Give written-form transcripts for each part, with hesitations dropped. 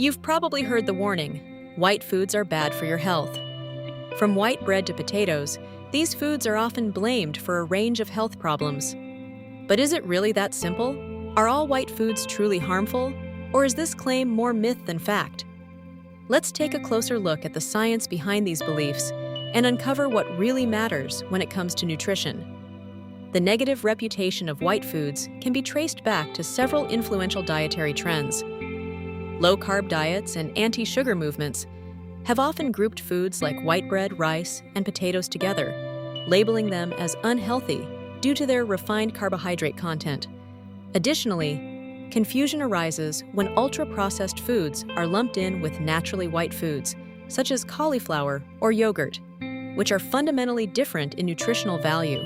You've probably heard the warning, white foods are bad for your health. From white bread to potatoes, these foods are often blamed for a range of health problems. But is it really that simple? Are all white foods truly harmful, or is this claim more myth than fact? Let's take a closer look at the science behind these beliefs and uncover what really matters when it comes to nutrition. The negative reputation of white foods can be traced back to several influential dietary trends. Low-carb diets and anti-sugar movements have often grouped foods like white bread, rice, and potatoes together, labeling them as unhealthy due to their refined carbohydrate content. Additionally, confusion arises when ultra-processed foods are lumped in with naturally white foods, such as cauliflower or yogurt, which are fundamentally different in nutritional value.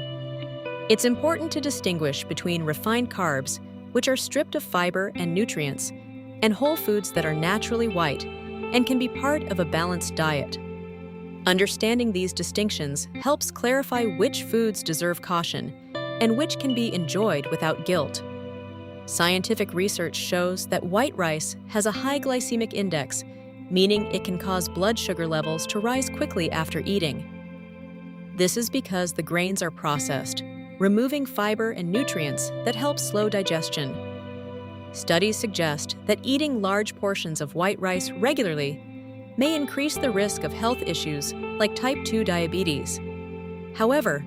It's important to distinguish between refined carbs, which are stripped of fiber and nutrients, and whole foods that are naturally white and can be part of a balanced diet. Understanding these distinctions helps clarify which foods deserve caution and which can be enjoyed without guilt. Scientific research shows that white rice has a high glycemic index, meaning it can cause blood sugar levels to rise quickly after eating. This is because the grains are processed, removing fiber and nutrients that help slow digestion. Studies suggest that eating large portions of white rice regularly may increase the risk of health issues like type 2 diabetes. However,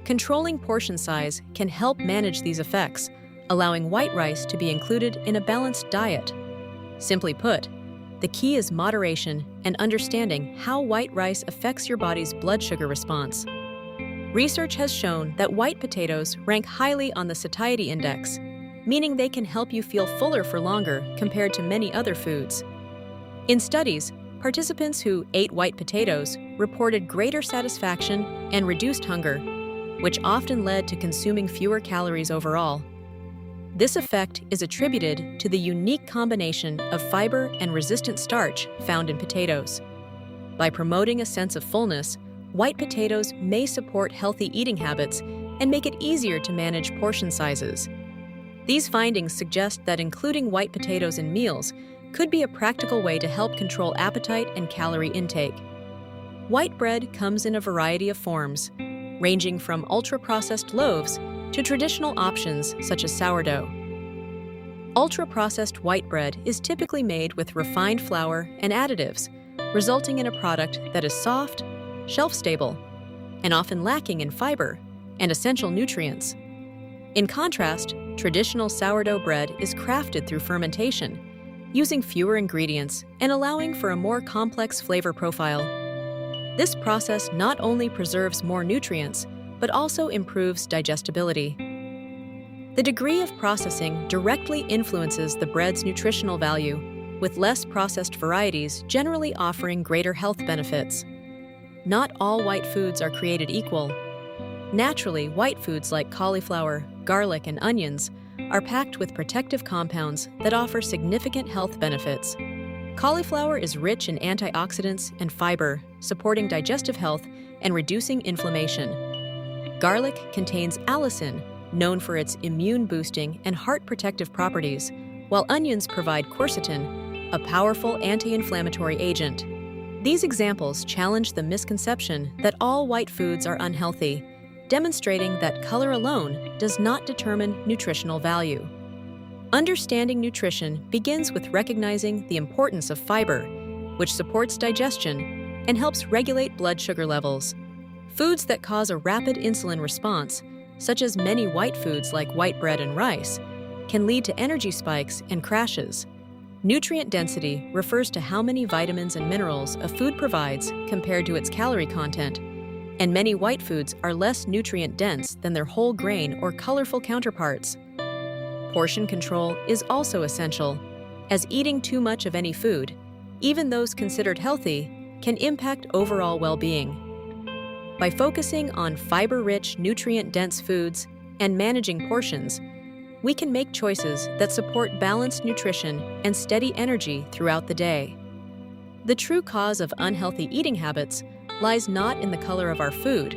controlling portion size can help manage these effects, allowing white rice to be included in a balanced diet. Simply put, the key is moderation and understanding how white rice affects your body's blood sugar response. Research has shown that white potatoes rank highly on the satiety index, meaning they can help you feel fuller for longer compared to many other foods. In studies, participants who ate white potatoes reported greater satisfaction and reduced hunger, which often led to consuming fewer calories overall. This effect is attributed to the unique combination of fiber and resistant starch found in potatoes. By promoting a sense of fullness, white potatoes may support healthy eating habits and make it easier to manage portion sizes. These findings suggest that including white potatoes in meals could be a practical way to help control appetite and calorie intake. White bread comes in a variety of forms, ranging from ultra-processed loaves to traditional options such as sourdough. Ultra-processed white bread is typically made with refined flour and additives, resulting in a product that is soft, shelf-stable, and often lacking in fiber and essential nutrients. In contrast, traditional sourdough bread is crafted through fermentation, using fewer ingredients and allowing for a more complex flavor profile. This process not only preserves more nutrients, but also improves digestibility. The degree of processing directly influences the bread's nutritional value, with less processed varieties generally offering greater health benefits. Not all white foods are created equal. Naturally, white foods like cauliflower, garlic, and onions are packed with protective compounds that offer significant health benefits. Cauliflower is rich in antioxidants and fiber, supporting digestive health and reducing inflammation. Garlic contains allicin, known for its immune-boosting and heart-protective properties, while onions provide quercetin, a powerful anti-inflammatory agent. These examples challenge the misconception that all white foods are unhealthy, demonstrating that color alone does not determine nutritional value. Understanding nutrition begins with recognizing the importance of fiber, which supports digestion and helps regulate blood sugar levels. Foods that cause a rapid insulin response, such as many white foods like white bread and rice, can lead to energy spikes and crashes. Nutrient density refers to how many vitamins and minerals a food provides compared to its calorie content, and many white foods are less nutrient-dense than their whole grain or colorful counterparts. Portion control is also essential, as eating too much of any food, even those considered healthy, can impact overall well-being. By focusing on fiber-rich, nutrient-dense foods and managing portions, we can make choices that support balanced nutrition and steady energy throughout the day. The true cause of unhealthy eating habits lies not in the color of our food,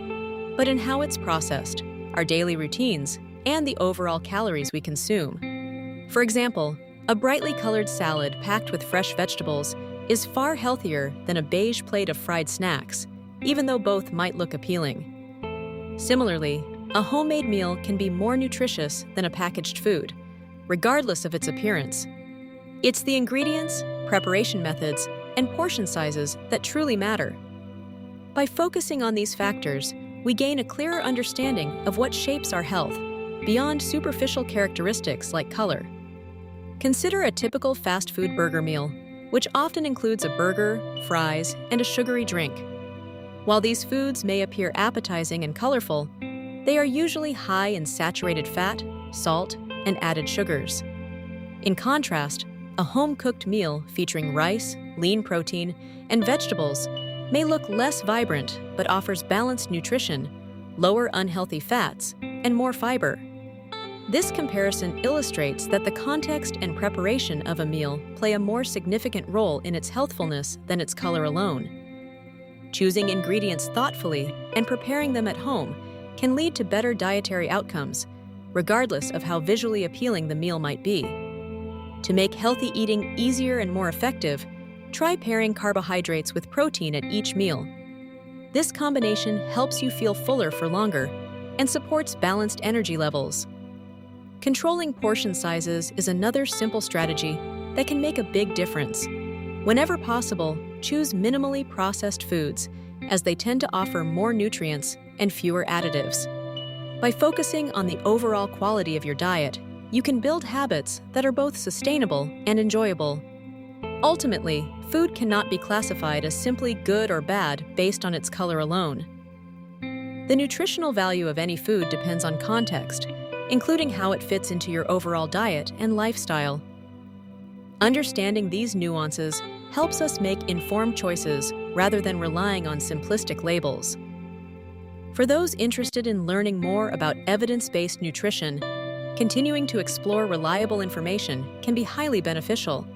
but in how it's processed, our daily routines, and the overall calories we consume. For example, A brightly colored salad packed with fresh vegetables is far healthier than a beige plate of fried snacks, even though both might look appealing. Similarly, a homemade meal can be more nutritious than a packaged food, regardless of its appearance. It's the ingredients, preparation methods, and portion sizes that truly matter. By focusing on these factors, we gain a clearer understanding of what shapes our health, beyond superficial characteristics like color. Consider a typical fast food burger meal, which often includes a burger, fries, and a sugary drink. While these foods may appear appetizing and colorful, they are usually high in saturated fat, salt, and added sugars. In contrast, a home-cooked meal featuring rice, lean protein, and vegetables may look less vibrant but offers balanced nutrition, lower unhealthy fats, and more fiber. This comparison illustrates that the context and preparation of a meal play a more significant role in its healthfulness than its color alone. Choosing ingredients thoughtfully and preparing them at home can lead to better dietary outcomes, regardless of how visually appealing the meal might be. To make healthy eating easier and more effective, try pairing carbohydrates with protein at each meal. This combination helps you feel fuller for longer and supports balanced energy levels. Controlling portion sizes is another simple strategy that can make a big difference. Whenever possible, choose minimally processed foods, as they tend to offer more nutrients and fewer additives. By focusing on the overall quality of your diet, you can build habits that are both sustainable and enjoyable. Ultimately, food cannot be classified as simply good or bad based on its color alone. The nutritional value of any food depends on context, including how it fits into your overall diet and lifestyle. Understanding these nuances helps us make informed choices rather than relying on simplistic labels. For those interested in learning more about evidence-based nutrition, continuing to explore reliable information can be highly beneficial.